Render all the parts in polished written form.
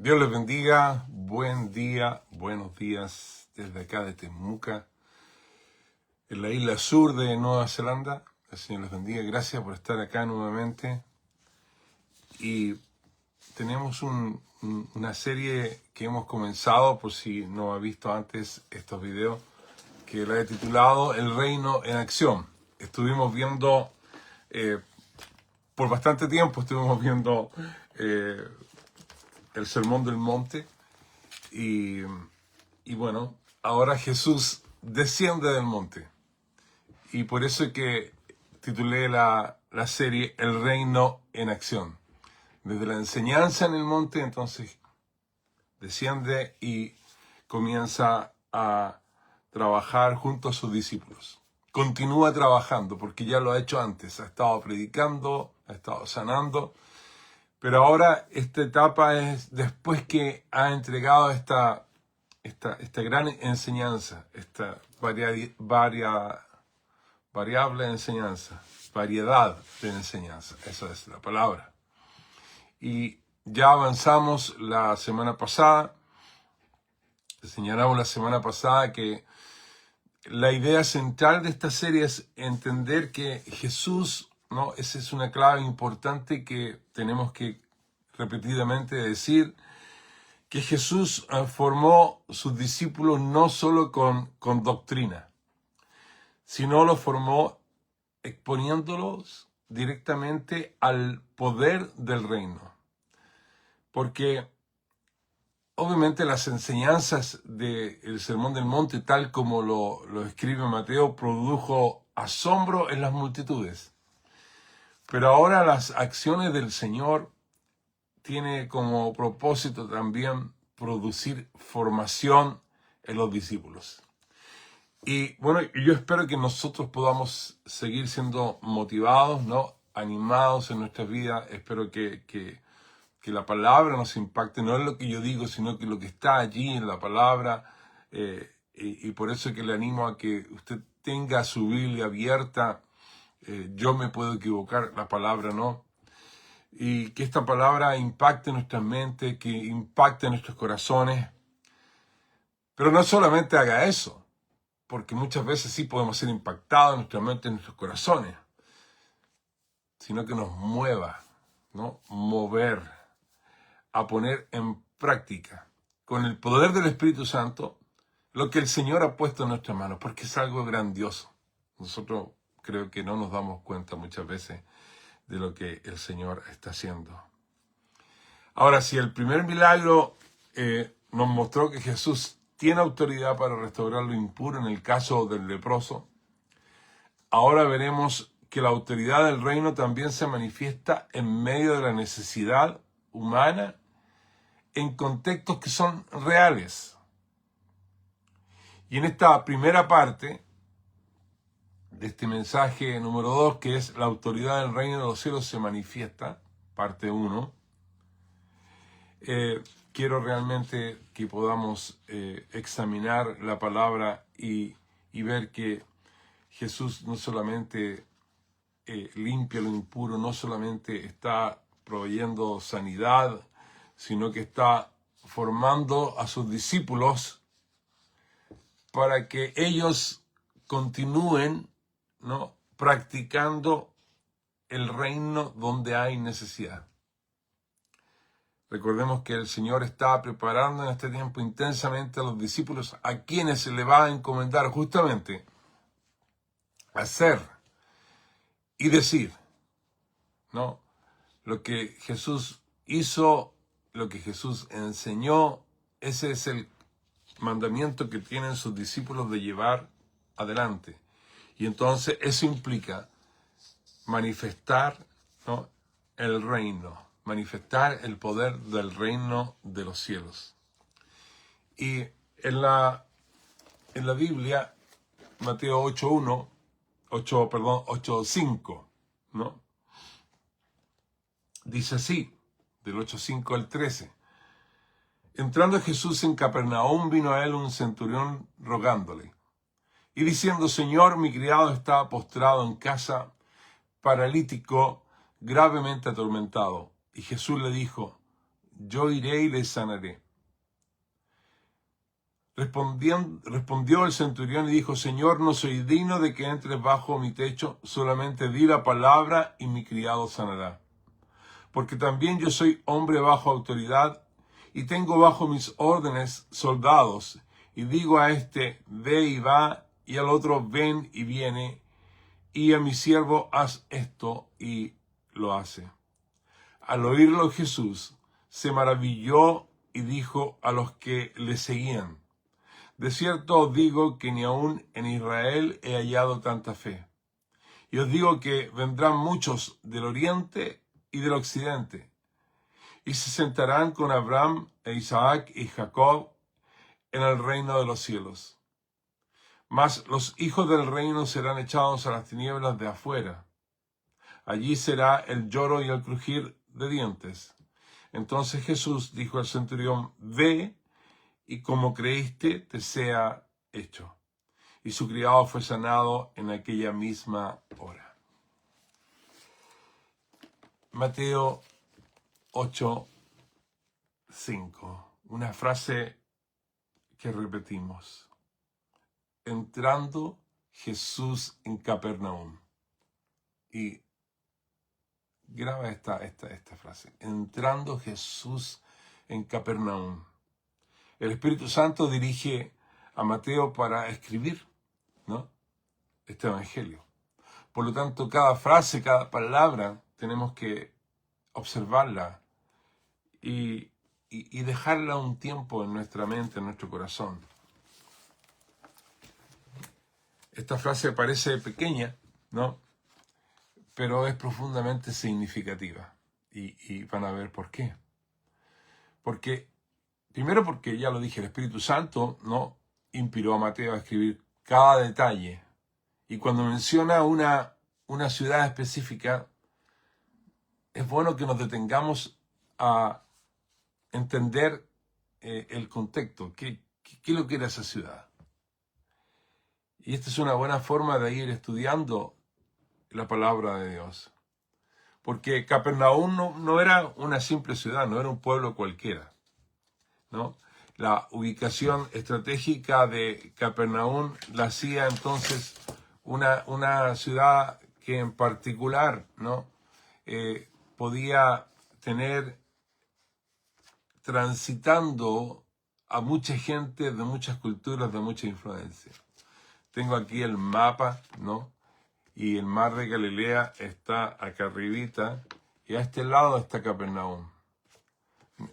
Dios les bendiga, buen día, buenos días desde acá de Temuca, en la isla sur de Nueva Zelanda. El Señor les bendiga, gracias por estar acá nuevamente. Y tenemos una serie que hemos comenzado, por si no ha visto antes estos videos, que la he titulado El Reino en Acción. Estuvimos viendo, por bastante tiempo estuvimos viendo el Sermón del Monte. Y bueno, ahora Jesús desciende del monte. Y por eso es que titulé la serie El Reino en Acción. Desde la enseñanza en el monte, entonces desciende y comienza a trabajar junto a sus discípulos. Continúa trabajando porque ya lo ha hecho antes. Ha estado predicando, ha estado sanando. Pero ahora esta etapa es después que ha entregado esta gran enseñanza, esta variable enseñanza, variedad de enseñanza, esa es la palabra. Y ya avanzamos la semana pasada, señalamos la semana pasada que la idea central de esta serie es entender que Jesús, ¿no? Esa es una clave importante que tenemos que repetidamente decir, que Jesús formó sus discípulos no solo con doctrina, sino los formó exponiéndolos directamente al poder del reino. Porque obviamente las enseñanzas del Sermón del Monte, tal como lo escribe Mateo, produjo asombro en las multitudes. Pero ahora las acciones del Señor tiene como propósito también producir formación en los discípulos. Y bueno, yo espero que nosotros podamos seguir siendo motivados, ¿no? Animados en nuestras vidas. Espero que la palabra nos impacte, no es lo que yo digo, sino que lo que está allí en la palabra. Y por eso es que le animo a que usted tenga su Biblia abierta. Yo me puedo equivocar, la palabra no. Y que esta palabra impacte nuestras mentes, que impacte nuestros corazones. Pero no solamente haga eso, porque muchas veces sí podemos ser impactados en nuestra mente, en nuestros corazones, sino que nos mueva, ¿no? Mover, a poner en práctica, con el poder del Espíritu Santo, lo que el Señor ha puesto en nuestras manos, porque es algo grandioso. Nosotros creo que no nos damos cuenta muchas veces de lo que el Señor está haciendo. Ahora, si el primer milagro nos mostró que Jesús tiene autoridad para restaurar lo impuro en el caso del leproso, ahora veremos que la autoridad del reino también se manifiesta en medio de la necesidad humana en contextos que son reales. Y en esta primera parte de este mensaje número 2, que es la autoridad del reino de los cielos se manifiesta, parte 1, quiero realmente que podamos examinar la palabra y ver que Jesús no solamente limpia lo impuro, no solamente está proveyendo sanidad, sino que está formando a sus discípulos para que ellos continúen, ¿no?, practicando el reino donde hay necesidad. Recordemos que el Señor está preparando en este tiempo intensamente a los discípulos a quienes se le va a encomendar justamente hacer y decir, ¿no?, lo que Jesús hizo, lo que Jesús enseñó. Ese es el mandamiento que tienen sus discípulos de llevar adelante. Y entonces eso implica manifestar, ¿no?, el reino, manifestar el poder del reino de los cielos. Y en la Biblia, Mateo 8:5, ¿no?, dice así, del 8:5 al 13. Entrando Jesús en Capernaum, vino a él un centurión rogándole y diciendo: Señor, mi criado está postrado en casa, paralítico, gravemente atormentado. Y Jesús le dijo: yo iré y le sanaré. Respondió el centurión y dijo, Señor, no soy digno de que entres bajo mi techo, solamente di la palabra y mi criado sanará. Porque también yo soy hombre bajo autoridad y tengo bajo mis órdenes soldados, y digo a este, ve y va, y al otro, ven y viene, y a mi siervo, haz esto, y lo hace. Al oírlo Jesús se maravilló y dijo a los que le seguían, de cierto os digo que ni aun en Israel he hallado tanta fe. Y os digo que vendrán muchos del oriente y del occidente, y se sentarán con Abraham e Isaac y Jacob en el reino de los cielos. Mas los hijos del reino serán echados a las tinieblas de afuera. Allí será el lloro y el crujir de dientes. Entonces Jesús dijo al centurión, ve, y como creíste, te sea hecho. Y su criado fue sanado en aquella misma hora. Mateo 8:5. Una frase que repetimos. Entrando Jesús en Capernaum. Y graba esta frase. Entrando Jesús en Capernaum. El Espíritu Santo dirige a Mateo para escribir, ¿no?, este evangelio. Por lo tanto, cada frase, cada palabra, tenemos que observarla y dejarla un tiempo en nuestra mente, en nuestro corazón. Esta frase parece pequeña, ¿no?, pero es profundamente significativa. Y van a ver por qué. Primero porque, ya lo dije, el Espíritu Santo, ¿no?, inspiró a Mateo a escribir cada detalle. Y cuando menciona una ciudad específica, es bueno que nos detengamos a entender el contexto. ¿Qué es lo que era esa ciudad? Y esta es una buena forma de ir estudiando la palabra de Dios. Porque Capernaum no era una simple ciudad, no era un pueblo cualquiera, ¿no? La ubicación estratégica de Capernaum la hacía entonces una ciudad que en particular, ¿no?, podía tener transitando a mucha gente de muchas culturas, de mucha influencia. Tengo aquí el mapa, ¿no?, y el mar de Galilea está acá arribita, y a este lado está Capernaum.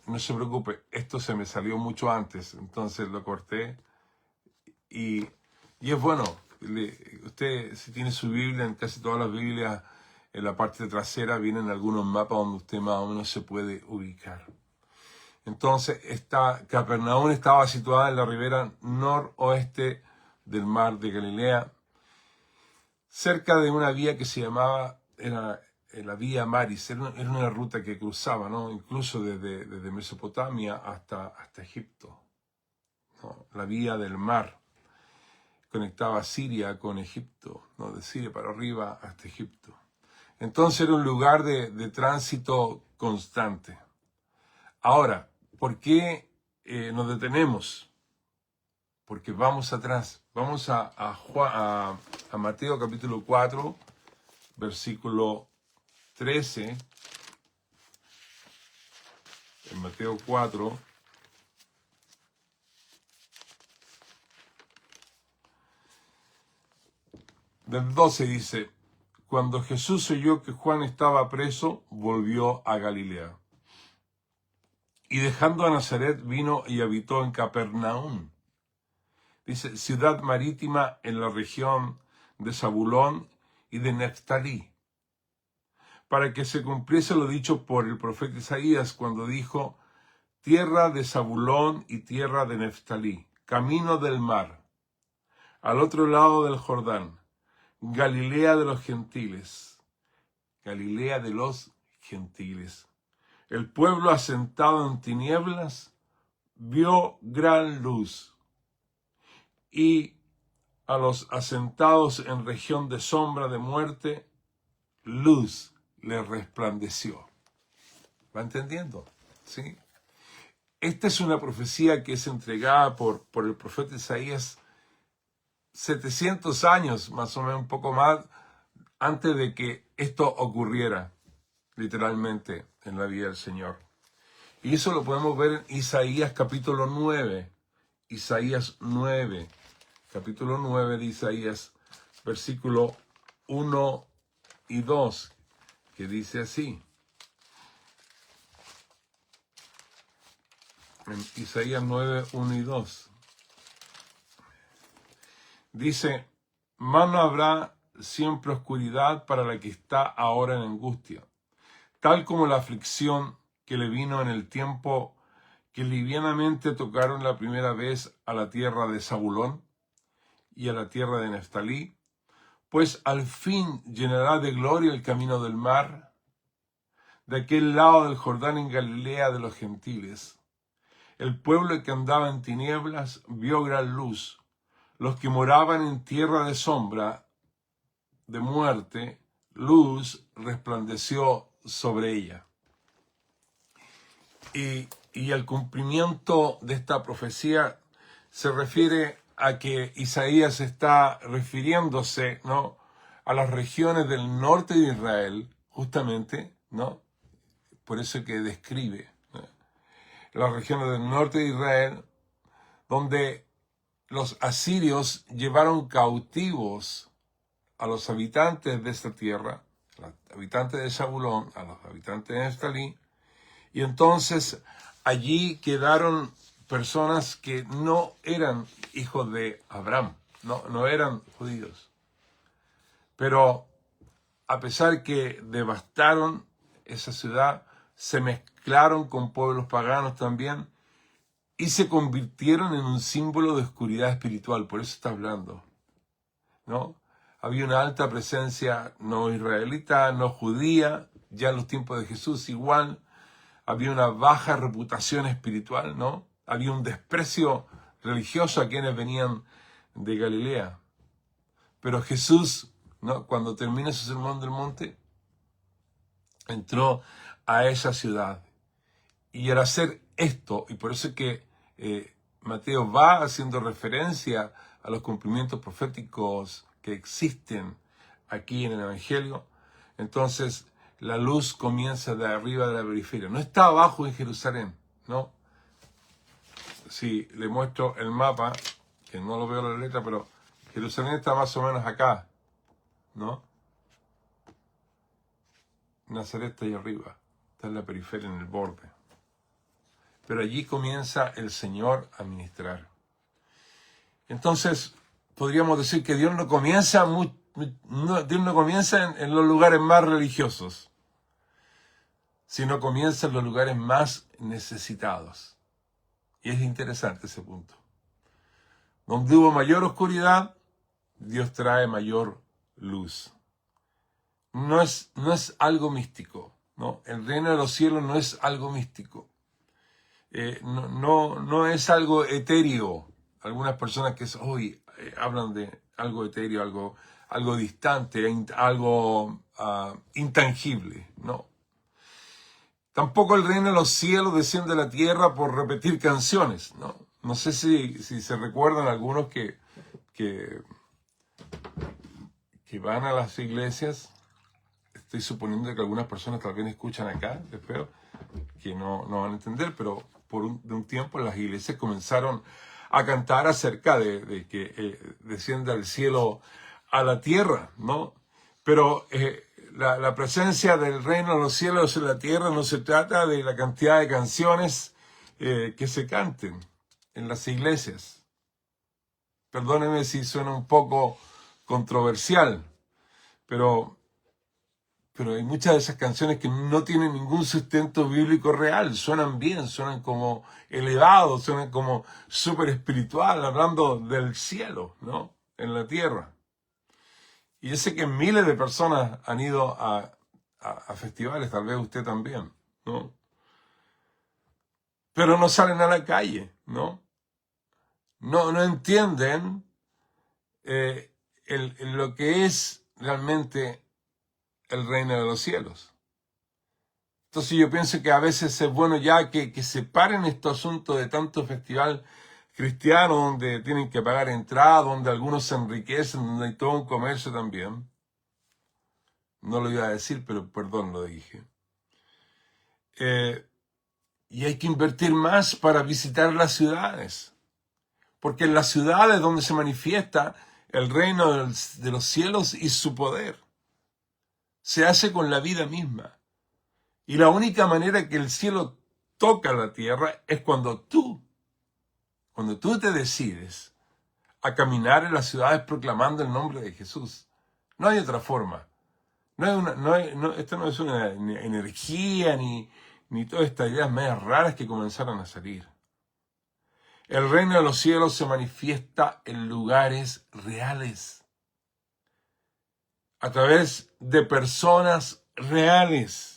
No se preocupe, esto se me salió mucho antes, entonces lo corté. Y es bueno, usted si tiene su Biblia, en casi todas las Biblias, en la parte trasera vienen algunos mapas donde usted más o menos se puede ubicar. Entonces, Capernaum estaba situada en la ribera noroeste del mar de Galilea, cerca de una vía que se llamaba, era la Vía Maris, era una ruta que cruzaba, ¿no?, incluso desde Mesopotamia hasta Egipto, ¿no?, la vía del mar. Conectaba Siria con Egipto, ¿no?, de Siria para arriba hasta Egipto. Entonces era un lugar de tránsito constante. Ahora, ¿por qué nos detenemos? Porque vamos atrás. Vamos a Mateo capítulo 4, versículo 13. En Mateo 4, del 12 dice, cuando Jesús oyó que Juan estaba preso, volvió a Galilea. Y dejando a Nazaret, vino y habitó en Capernaum. Dice, ciudad marítima en la región de Zabulón y de Neftalí, para que se cumpliese lo dicho por el profeta Isaías cuando dijo, tierra de Zabulón y tierra de Neftalí, camino del mar, al otro lado del Jordán, Galilea de los gentiles. Galilea de los gentiles. El pueblo asentado en tinieblas vio gran luz, y a los asentados en región de sombra de muerte, luz les resplandeció. ¿Va entendiendo? ¿Sí? esta es una profecía que es entregada por el profeta Isaías 700 años, más o menos un poco más, antes de que esto ocurriera, literalmente, en la vida del Señor. Y eso lo podemos ver en Isaías capítulo 9. Isaías 9, capítulo 9 de Isaías, versículo 1 y 2, que dice así. En Isaías 9, 1 y 2. Dice, mas no habrá siempre oscuridad para la que está ahora en angustia, tal como la aflicción que le vino en el tiempo que livianamente tocaron la primera vez a la tierra de Zabulón y a la tierra de Neftalí, pues al fin llenará de gloria el camino del mar, de aquel lado del Jordán en Galilea de los gentiles. El pueblo que andaba en tinieblas vio gran luz. Los que moraban en tierra de sombra, de muerte, luz resplandeció sobre ella. Y el cumplimiento de esta profecía se refiere a que Isaías está refiriéndose, ¿no?, a las regiones del norte de Israel, justamente, ¿no? Por eso que describe, ¿no?, las regiones del norte de Israel, donde los asirios llevaron cautivos a los habitantes de esta tierra, a los habitantes de Zabulón, a los habitantes de Neftalí, y entonces allí quedaron personas que no eran hijos de Abraham, no eran judíos. Pero a pesar que devastaron esa ciudad, se mezclaron con pueblos paganos también y se convirtieron en un símbolo de oscuridad espiritual. Por eso está hablando, ¿no? Había una alta presencia no israelita, no judía, ya en los tiempos de Jesús igual. Había una baja reputación espiritual, ¿no? Había un desprecio religioso a quienes venían de Galilea. Pero Jesús, ¿no?, cuando termina su sermón del monte, entró a esa ciudad. Y al hacer esto, y por eso es que Mateo va haciendo referencia a los cumplimientos proféticos que existen aquí en el Evangelio, entonces la luz comienza de arriba de la periferia. No está abajo en Jerusalén, ¿no? Si le muestro el mapa, que no lo veo en la letra, pero Jerusalén está más o menos acá, ¿no? Nazaret está ahí arriba, está en la periferia, en el borde. Pero allí comienza el Señor a ministrar. Entonces, podríamos decir que Dios no comienza, en los lugares más religiosos, sino comienza en los lugares más necesitados. Y es interesante ese punto. Donde hubo mayor oscuridad, Dios trae mayor luz. No es algo místico, ¿no? El reino de los cielos no es algo místico. No es algo etéreo. Algunas personas que hoy hablan de algo etéreo, algo distante, algo intangible, ¿no? Tampoco el reino de los cielos desciende a la tierra por repetir canciones, ¿no? No sé si se recuerdan algunos que van a las iglesias. Estoy suponiendo que algunas personas tal vez escuchan acá, espero que no van a entender, pero de un tiempo las iglesias comenzaron a cantar acerca de que descienda el cielo a la tierra, ¿no? Pero la presencia del reino de los cielos en la tierra no se trata de la cantidad de canciones que se canten en las iglesias. Perdónenme si suena un poco controversial, pero hay muchas de esas canciones que no tienen ningún sustento bíblico real. Suenan bien, suenan como elevados, suenan como súper espiritual, hablando del cielo, ¿no?, en la tierra. Y yo sé que miles de personas han ido a festivales, tal vez usted también, ¿no? Pero no salen a la calle, ¿no? No entienden lo que es realmente el reino de los cielos. Entonces yo pienso que a veces es bueno ya que separen estos asuntos de tanto festival cristiano donde tienen que pagar entrada, donde algunos se enriquecen, donde hay todo un comercio también. No lo iba a decir, pero perdón, lo dije. Y hay que invertir más para visitar las ciudades. Porque en las ciudades donde se manifiesta el reino de los cielos y su poder. Se hace con la vida misma. Y la única manera que el cielo toca la tierra es cuando tú te decides a caminar en las ciudades proclamando el nombre de Jesús. No hay otra forma. Esto no es una energía ni todas estas ideas medias raras que comenzaron a salir. El reino de los cielos se manifiesta en lugares reales, a través de personas reales.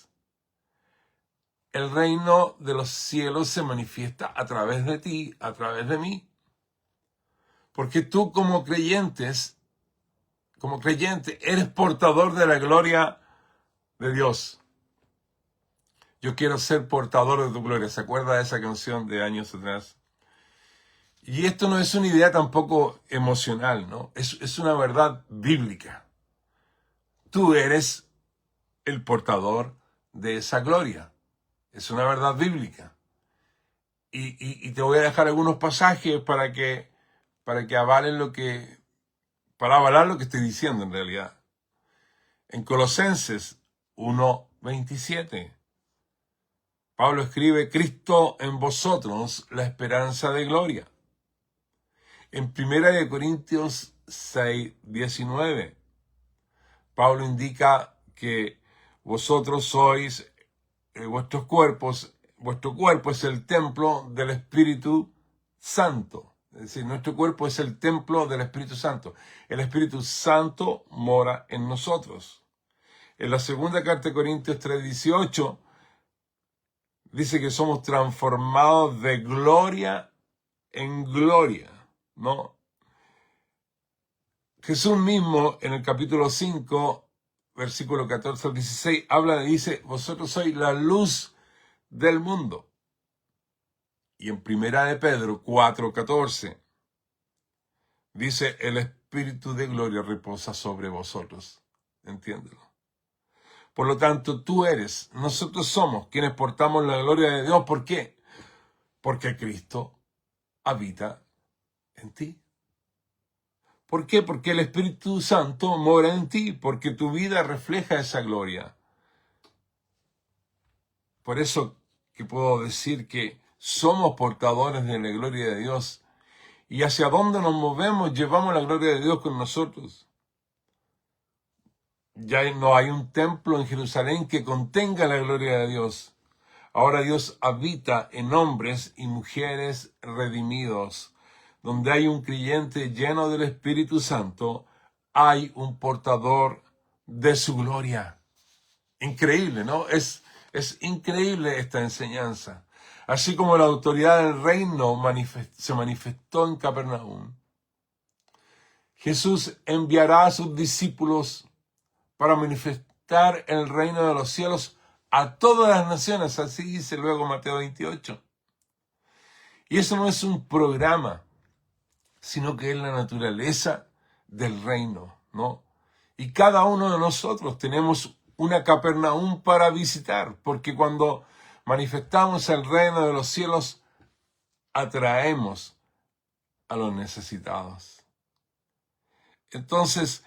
El reino de los cielos se manifiesta a través de ti, a través de mí. Porque tú como creyente, eres portador de la gloria de Dios. Yo quiero ser portador de tu gloria. ¿Se acuerda de esa canción de años atrás? Y esto no es una idea tampoco emocional, ¿no? Es una verdad bíblica. Tú eres el portador de esa gloria. Es una verdad bíblica. Y te voy a dejar algunos pasajes para que avalen para avalar lo que estoy diciendo en realidad. En Colosenses 1:27, Pablo escribe: Cristo en vosotros, la esperanza de gloria. En 1 Corintios 6:19, Pablo indica que vosotros sois, vuestro cuerpo es el templo del Espíritu Santo. Es decir, nuestro cuerpo es el templo del Espíritu Santo. El Espíritu Santo mora en nosotros. En la segunda carta de Corintios 3:18 dice que somos transformados de gloria en gloria, ¿no? Jesús mismo en el capítulo 5, versículo 14 al 16, dice: vosotros sois la luz del mundo. Y en 1 de Pedro 4:14 dice: el Espíritu de gloria reposa sobre vosotros. Entiéndelo. Por lo tanto, nosotros somos quienes portamos la gloria de Dios. ¿Por qué? Porque Cristo habita en ti. ¿Por qué? Porque el Espíritu Santo mora en ti, porque tu vida refleja esa gloria. Por eso que puedo decir que somos portadores de la gloria de Dios. Y hacia dónde nos movemos, llevamos la gloria de Dios con nosotros. Ya no hay un templo en Jerusalén que contenga la gloria de Dios. Ahora Dios habita en hombres y mujeres redimidos. Donde hay un creyente lleno del Espíritu Santo, hay un portador de su gloria. Increíble, ¿no? Es increíble esta enseñanza. Así como la autoridad del reino se manifestó en Capernaum, Jesús enviará a sus discípulos para manifestar el reino de los cielos a todas las naciones, así dice luego Mateo 28. Y eso no es un programa, sino que es la naturaleza del reino, ¿no? Y cada uno de nosotros tenemos una Capernaum para visitar, porque cuando manifestamos el reino de los cielos, atraemos a los necesitados. Entonces,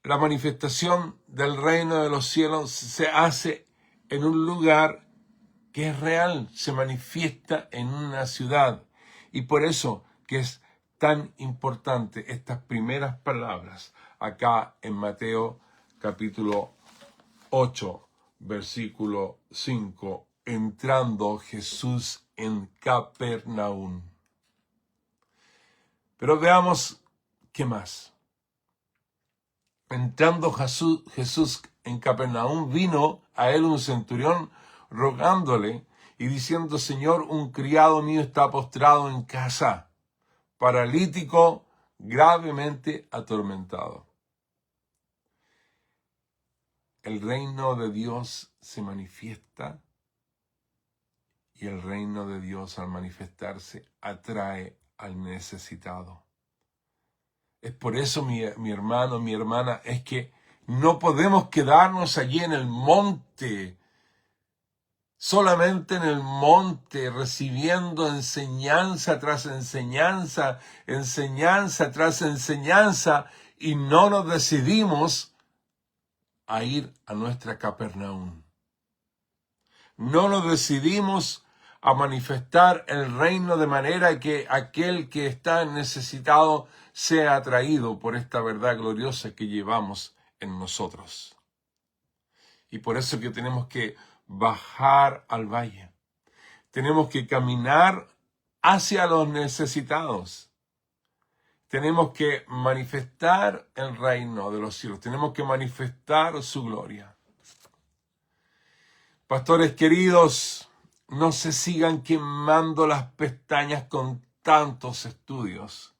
la manifestación del reino de los cielos se hace en un lugar que es real, se manifiesta en una ciudad. Y por eso que es tan importante estas primeras palabras acá en Mateo capítulo 8, versículo 5, entrando Jesús en Capernaum. Pero veamos qué más. Entrando Jesús en Capernaum, vino a él un centurión rogándole y diciendo: Señor, un criado mío está postrado en casa, paralítico, gravemente atormentado. El reino de Dios se manifiesta y el reino de Dios al manifestarse atrae al necesitado. Es por eso, mi hermano, mi hermana, es que no podemos quedarnos allí en el monte, solamente en el monte, recibiendo enseñanza tras enseñanza, enseñanza tras enseñanza, y no nos decidimos a ir a nuestra Capernaum. No nos decidimos a manifestar el reino de manera que aquel que está necesitado sea atraído por esta verdad gloriosa que llevamos en nosotros. Y por eso que tenemos que bajar al valle. Tenemos que caminar hacia los necesitados. Tenemos que manifestar el reino de los cielos. Tenemos que manifestar su gloria. Pastores queridos, no se sigan quemando las pestañas con tantos estudios.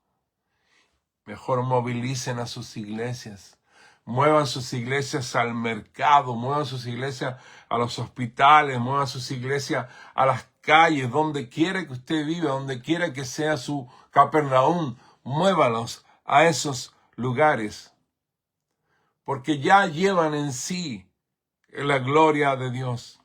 Mejor movilicen a sus iglesias. Muevan sus iglesias al mercado, muevan sus iglesias a los hospitales, muevan sus iglesias a las calles, donde quiera que usted viva, donde quiera que sea su Capernaum, muévalos a esos lugares. Porque ya llevan en sí la gloria de Dios.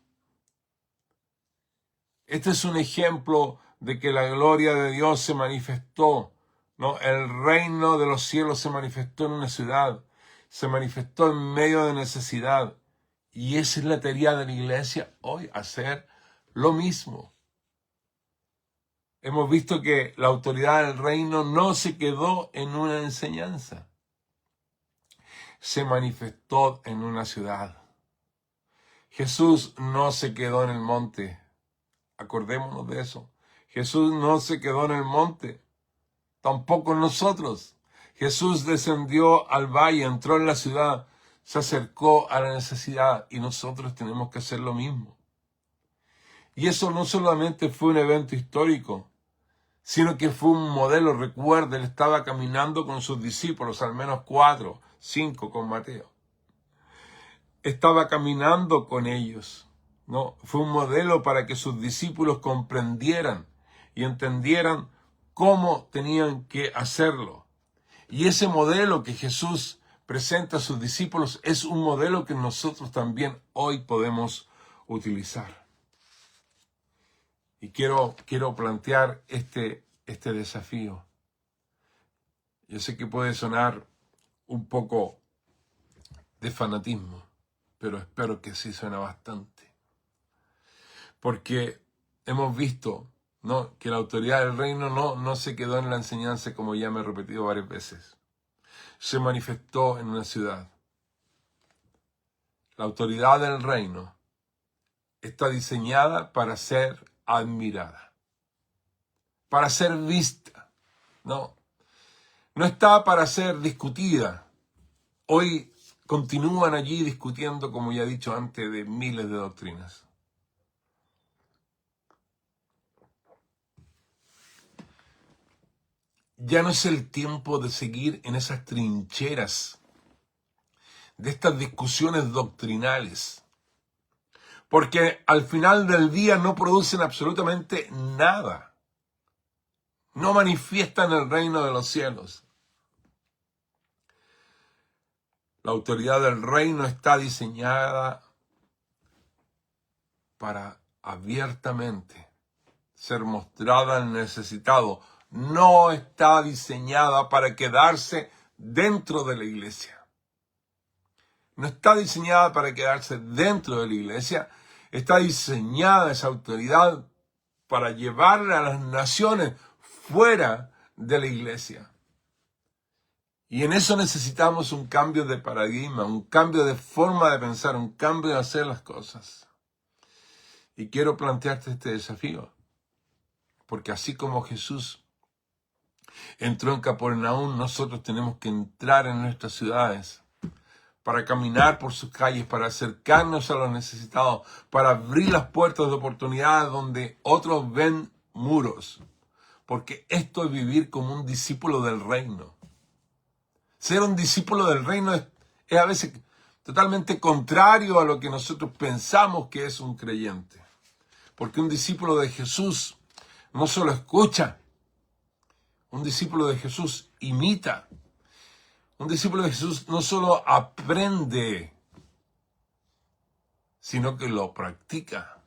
Este es un ejemplo de que la gloria de Dios se manifestó, ¿no? El reino de los cielos se manifestó en una ciudad, se manifestó en medio de necesidad. Y esa es la tarea de la iglesia hoy, hacer lo mismo. Hemos visto que la autoridad del reino no se quedó en una enseñanza, se manifestó en una ciudad. Jesús no se quedó en el monte. Acordémonos de eso. Jesús no se quedó en el monte, tampoco nosotros. Jesús descendió al valle, entró en la ciudad, se acercó a la necesidad y nosotros tenemos que hacer lo mismo. Y eso no solamente fue un evento histórico, sino que fue un modelo. Recuerda, él estaba caminando con sus discípulos, al menos 4, 5 con Mateo. Estaba caminando con ellos. No, fue un modelo para que sus discípulos comprendieran y entendieran cómo tenían que hacerlo. Y ese modelo que Jesús presenta a sus discípulos es un modelo que nosotros también hoy podemos utilizar. Y quiero plantear este desafío. Yo sé que puede sonar un poco de fanatismo, pero espero que sí suena bastante. Porque hemos visto, ¿no?, que la autoridad del reino no se quedó en la enseñanza, como ya me he repetido varias veces. Se manifestó en una ciudad. La autoridad del reino está diseñada para ser admirada, para ser vista. No está para ser discutida. Hoy continúan allí discutiendo, como ya he dicho antes, de miles de doctrinas. Ya no es el tiempo de seguir en esas trincheras, de estas discusiones doctrinales, porque al final del día no producen absolutamente nada. No manifiestan el reino de los cielos. La autoridad del reino está diseñada para abiertamente ser mostrada al necesitado. No está diseñada para quedarse dentro de la iglesia. No está diseñada para quedarse dentro de la iglesia. Está diseñada esa autoridad para llevarla a las naciones fuera de la iglesia. Y en eso necesitamos un cambio de paradigma, un cambio de forma de pensar, un cambio de hacer las cosas. Y quiero plantearte este desafío, porque así como Jesús entró en Capernaum, nosotros tenemos que entrar en nuestras ciudades para caminar por sus calles, para acercarnos a los necesitados, para abrir las puertas de oportunidades donde otros ven muros. Porque esto es vivir como un discípulo del reino. Ser un discípulo del reino es a veces totalmente contrario a lo que nosotros pensamos que es un creyente. Porque un discípulo de Jesús no solo escucha, un discípulo de Jesús imita. Un discípulo de Jesús no solo aprende, sino que lo practica.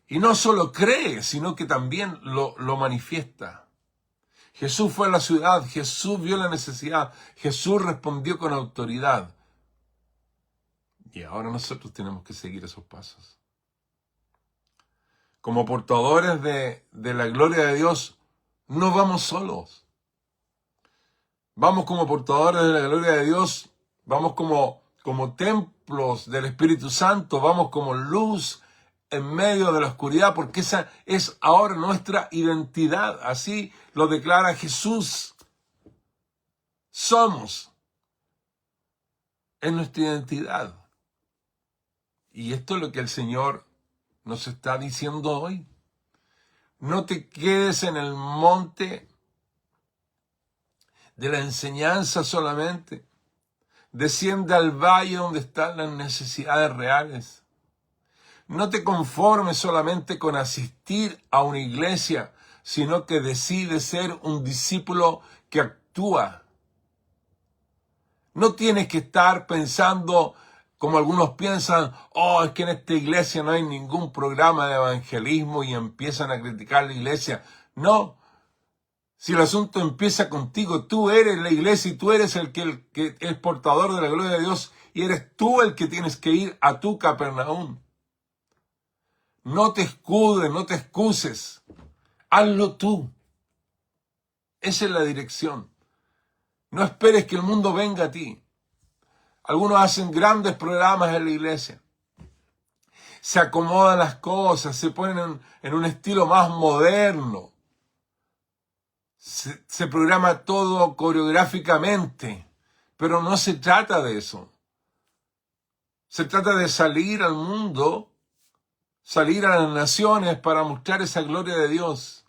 Y no solo cree, sino que también lo manifiesta. Jesús fue a la ciudad, Jesús vio la necesidad, Jesús respondió con autoridad. Y ahora nosotros tenemos que seguir esos pasos. Como portadores de la gloria de Dios, no vamos solos. Vamos como portadores de la gloria de Dios, vamos como templos del Espíritu Santo, vamos como luz en medio de la oscuridad, porque esa es ahora nuestra identidad. Así lo declara Jesús. Somos. Es nuestra identidad. Y esto es lo que el Señor nos está diciendo hoy. No te quedes en el monte de la enseñanza solamente. Desciende al valle donde están las necesidades reales. No te conformes solamente con asistir a una iglesia, sino que decides ser un discípulo que actúa. No tienes que estar pensando, como algunos piensan, es que en esta iglesia no hay ningún programa de evangelismo y empiezan a criticar la iglesia. No. Si el asunto empieza contigo, tú eres la iglesia y tú eres el que es portador de la gloria de Dios y eres tú el que tienes que ir a tu Capernaum. No te escudes, no te excuses. Hazlo tú. Esa es la dirección. No esperes que el mundo venga a ti. Algunos hacen grandes programas en la iglesia. Se acomodan las cosas, se ponen en un estilo más moderno. Se programa todo coreográficamente, pero no se trata de eso. Se trata de salir al mundo, salir a las naciones para mostrar esa gloria de Dios.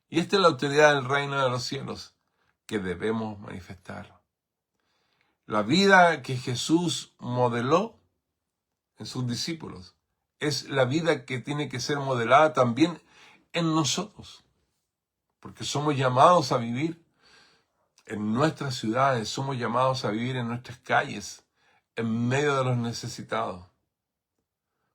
Y esta es la autoridad del reino de los cielos que debemos manifestar. La vida que Jesús modeló en sus discípulos es la vida que tiene que ser modelada también en nosotros. Porque somos llamados a vivir en nuestras ciudades, somos llamados a vivir en nuestras calles, en medio de los necesitados.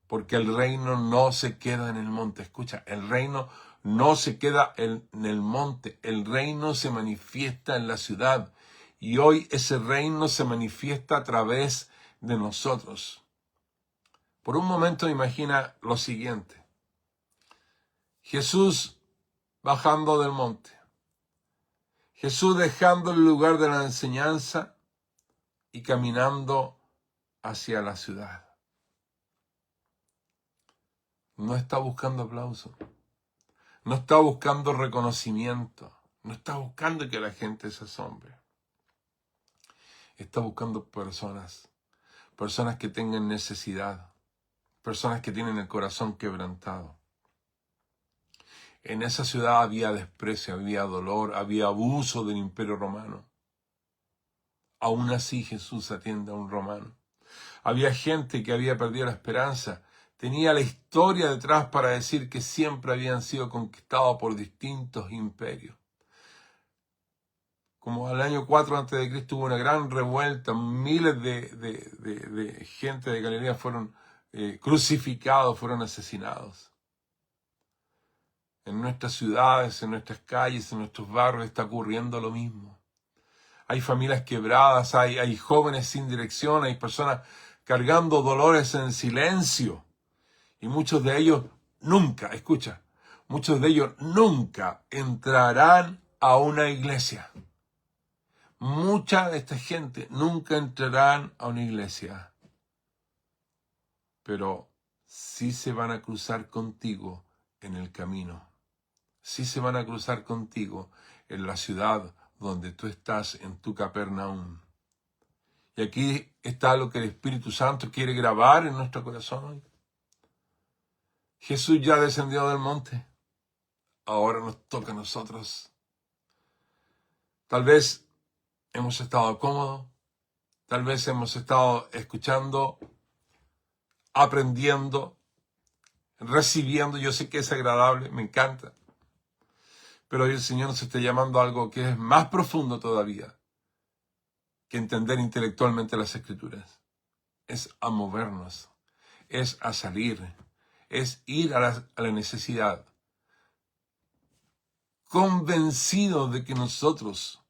Porque el reino no se queda en el monte. Escucha, el reino no se queda en el monte. El reino se manifiesta en la ciudad. Y hoy ese reino se manifiesta a través de nosotros. Por un momento imagina lo siguiente. Jesús bajando del monte. Jesús dejando el lugar de la enseñanza y caminando hacia la ciudad. No está buscando aplauso. No está buscando reconocimiento. No está buscando que la gente se asombre. Está buscando personas que tengan necesidad, personas que tienen el corazón quebrantado. En esa ciudad había desprecio, había dolor, había abuso del Imperio Romano. Aún así Jesús atiende a un romano. Había gente que había perdido la esperanza. Tenía la historia detrás para decir que siempre habían sido conquistados por distintos imperios. Como al año 4 a.C. hubo una gran revuelta, miles de gente de Galilea fueron crucificados, fueron asesinados. En nuestras ciudades, en nuestras calles, en nuestros barrios está ocurriendo lo mismo. Hay familias quebradas, hay jóvenes sin dirección, hay personas cargando dolores en silencio. Y muchos de ellos nunca entrarán a una iglesia. Mucha de esta gente nunca entrarán a una iglesia. Pero sí se van a cruzar contigo en el camino. Sí se van a cruzar contigo en la ciudad donde tú estás, en tu Capernaum. Y aquí está lo que el Espíritu Santo quiere grabar en nuestro corazón hoy. Jesús ya descendió del monte. Ahora nos toca a nosotros. Tal vez hemos estado cómodos. Tal vez hemos estado escuchando, aprendiendo, recibiendo. Yo sé que es agradable, me encanta. Pero hoy el Señor nos está llamando a algo que es más profundo todavía que entender intelectualmente las Escrituras. Es a movernos, es a salir, es ir a la necesidad. Convencidos de que nosotros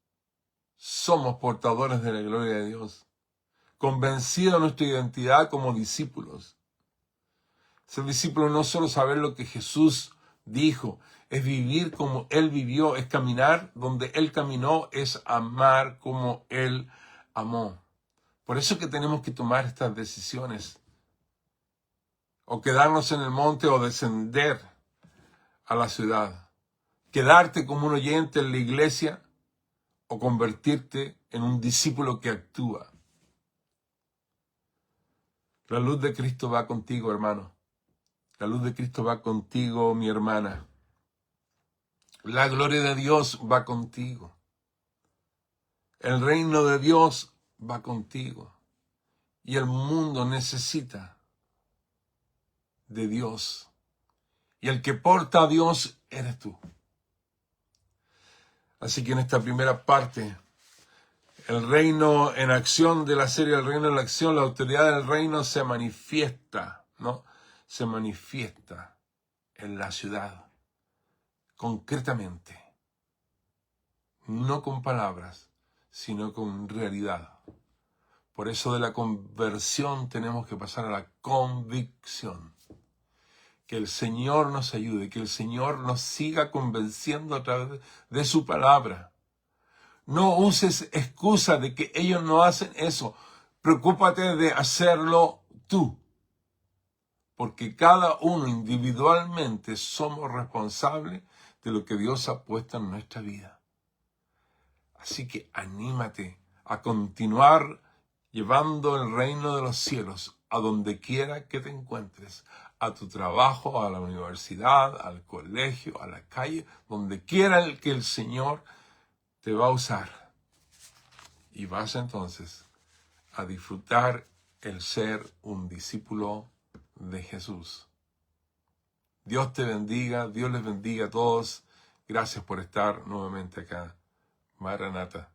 somos portadores de la gloria de Dios. Convencidos de nuestra identidad como discípulos. Ser discípulo no es solo saber lo que Jesús dijo, es vivir como Él vivió, es caminar donde Él caminó, es amar como Él amó. Por eso que tenemos que tomar estas decisiones. O quedarnos en el monte o descender a la ciudad. Quedarte como un oyente en la iglesia o convertirte en un discípulo que actúa. La luz de Cristo va contigo, hermano. La luz de Cristo va contigo, mi hermana. La gloria de Dios va contigo. El reino de Dios va contigo. Y el mundo necesita de Dios. Y el que porta a Dios eres tú. Así que en esta primera parte, el reino en acción de la serie El reino en la acción, la autoridad del reino se manifiesta, ¿no? Se manifiesta en la ciudad, concretamente. No con palabras, sino con realidad. Por eso de la conversión tenemos que pasar a la convicción. Que el Señor nos ayude, que el Señor nos siga convenciendo a través de su palabra. No uses excusa de que ellos no hacen eso. Preocúpate de hacerlo tú. Porque cada uno individualmente somos responsables de lo que Dios ha puesto en nuestra vida. Así que anímate a continuar llevando el reino de los cielos a donde quiera que te encuentres, a tu trabajo, a la universidad, al colegio, a la calle, donde quiera que el Señor te va a usar. Y vas entonces a disfrutar el ser un discípulo de Jesús. Dios te bendiga, Dios les bendiga a todos. Gracias por estar nuevamente acá. Maranata.